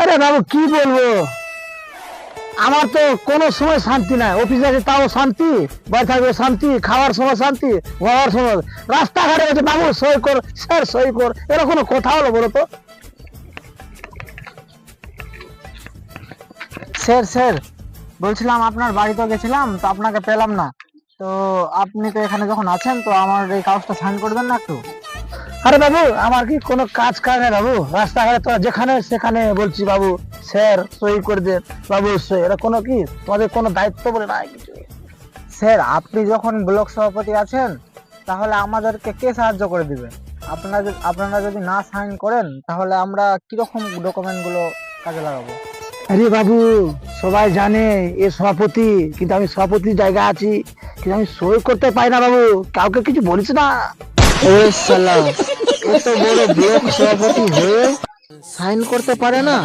আরে বাবু কি বলবো, আমার তো কোনো সময় শান্তি নাই। অফিসে আছে তাও শান্তি, বাড়ি থাকবে শান্তি, খাওয়ার সময় শান্তি, ঘোরার সময়। রাস্তাঘাটে বলছে বাবু সই কর, স্যার সই কর, এরা কোনো কথা হলো বলো তো? স্যার স্যার, বলছিলাম আপনার বাড়িতে গেছিলাম তো আপনাকে পেলাম না। তো আপনি তো এখানে যখন আছেন তো আমার এই কাগজটা সাইন করে দেন না একটু। আরে বাবু আমার কি কোনো কাজ কাজ নেই বাবু, রাস্তাঘাটে তোরা যেখানে সেখানে বলছি বাবু স্যার সই করে দেন, বাবু সই, এটা কোনো কি তোমাদের কোনো দায়িত্ব বলে নাই কিছু? স্যার আপনি যখন ব্লক সভাপতি আছেন তাহলে আমাদেরকে কে সাহায্য করে দিবে? আপনারা যদি না সাইন করেন তাহলে আমরা কিরকম ডকুমেন্টগুলো কাজে লাগাবো? আরে বাবু সবাই জানে এ সভাপতি, কিন্তু আমি সভাপতির জায়গা আছি, কিন্তু আমি সই করতে পারি না বাবু, কাউকে কিছু বলিস না। এ শালা, এত বড় ব্লক সভাপতি হয়ে সাইন করতে পারে না?